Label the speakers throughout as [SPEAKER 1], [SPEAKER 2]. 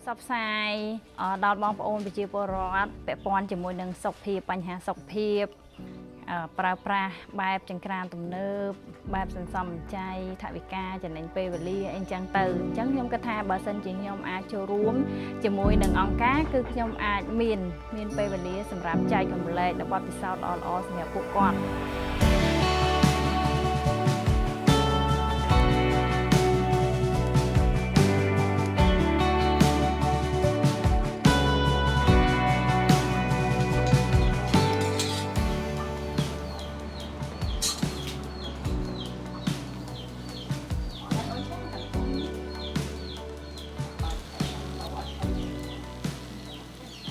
[SPEAKER 1] សបផ្សាយដល់បងប្អូនប្រជាពលរដ្ឋពាក់ព័ន្ធជាមួយនឹងសុខភាពបញ្ហាសុខភាពប្រើប្រាស់បែបចង្ក្រានទំនើបបែបសន្សំចៃថវិកាចំណេញពេលវេលាអីចឹងទៅអញ្ចឹងខ្ញុំគិតថាបើសិនជាខ្ញុំអាចចូលរួមជាមួយនឹងអង្គការគឺខ្ញុំអាចមានពេលវេលាសម្រាប់ចែករំលែកនៅបទពិសោធន៍ល្អៗសម្រាប់ពួកគាត់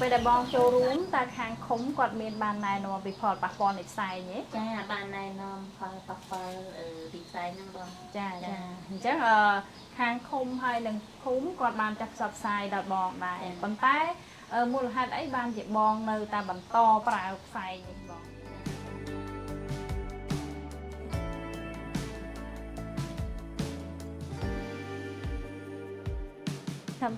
[SPEAKER 1] ពេលដែលបងចូលរួមតើខាងឃុំគាត់មានបានណែនាំពីផលប៉ះពាល់នៃផ្សែងទេ
[SPEAKER 2] ចាបានណែនាំផលប៉ះពាល់ពីផ្សែងហ្នឹងបង
[SPEAKER 1] ចាអញ្ចឹងខាងឃុំហើយនឹងភូមិគាត់បានចាត់ផ្សព្វផ្សាយដល់បងដែរប៉ុន្តែមូលហេតុអីបានជាបងនៅតែបន្តប្រើផ្សែងនេះបង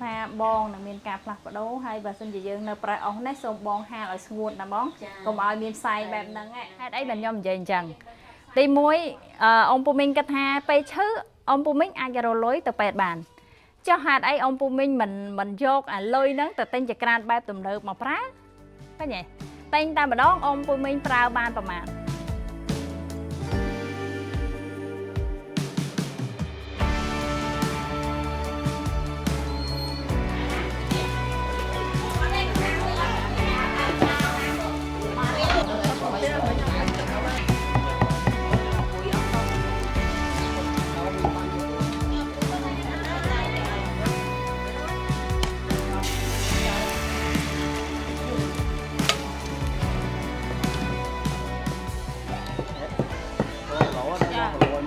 [SPEAKER 1] ថាបងនឹងមានការផ្លាស់ប្ដូរហើយបើសិនជាយើងនៅប្រើអស់នេះសូមបងហាលឲ្យស្ងួតណាបងកុំឲ្យមានផ្សែងបែបហ្នឹងហេតុអីបានខ្ញុំនិយាយអញ្ចឹងទី1ôngពូមីងគិតថាពេលឈឺôngពូមីងអាចរលុយទៅពេទ្យបានចុះហេតុអីôngពូមីងមិនយកអាលុយហ្នឹងទៅទិញចក្រានបែបទំនើបមកប្រើឃើញទេតែងតែម្ដងôngពូមីងប្រើបានប្រមាណ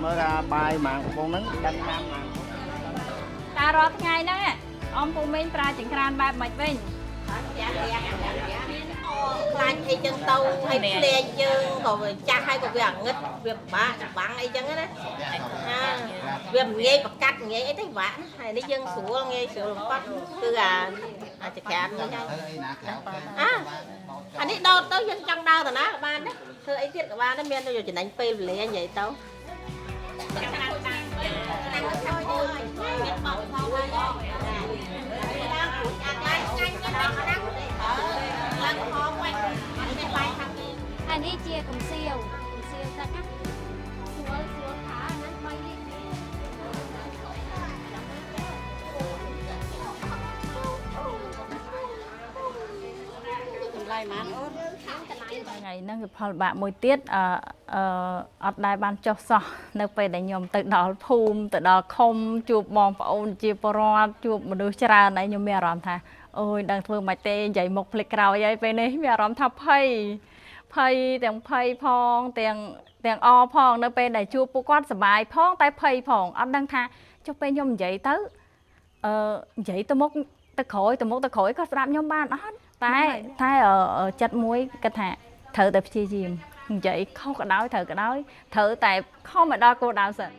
[SPEAKER 3] mới ra bay mạng con nắng đâm nam mà
[SPEAKER 1] ta rót ngày đó ông phụ minh pra chỉnh kran ba mạch vinh
[SPEAKER 2] Lan hay chân tâu hay lên chân rồi cha hay còn việc ngất việc bán ấy chân á việc nghe bạc cắt nghe ấy thấy vãn hay đi chân xuống nghe sửa phát từ chặt chém như nhau anh ấy đâu tới chân trong đau rồi nó ban đấy thưa ấy thiết của ban nó miên rồi chỉ đánh pê lấy anh vậy tao
[SPEAKER 4] anh ấy chia cầm siêu ta cắt xuống khá nó bay đi lại mà
[SPEAKER 1] ngày nó cáiផលបាក់មួយទៀតអត់ដែលបានចុះសោះនៅពេលដែលខ្ញុំទៅដល់ភូមិទៅដល់ឃុំជួបបងប្អូនជាពលរដ្ឋជួបមនុស្សច្រើនហើយខ្ញុំមានអារម្មណ៍ថាអូយដឹងធ្វើមិនទេនិយាយមុខភ្លេចក្រោយហើយពេលនេះមានអារម្មណ៍ថាភ័យទាំងភ័យផងទាំងអផងនៅពេលដែលជួបពួកគាត់សប្បាយផងតែភ័យផងអត់ដឹងថាចុះពេលខ្ញុំនិយាយទៅនិយាយទៅមុខទៅក្រោយគាត់ស្ដាប់ខ្ញុំបានអត់តែចិត្តមួយគាត់ថាត្រូវតែព្យាយាមនិយាយខុសក៏ដោយត្រូវក៏ដោយត្រូវតែខំមកដល់គោលដៅសិន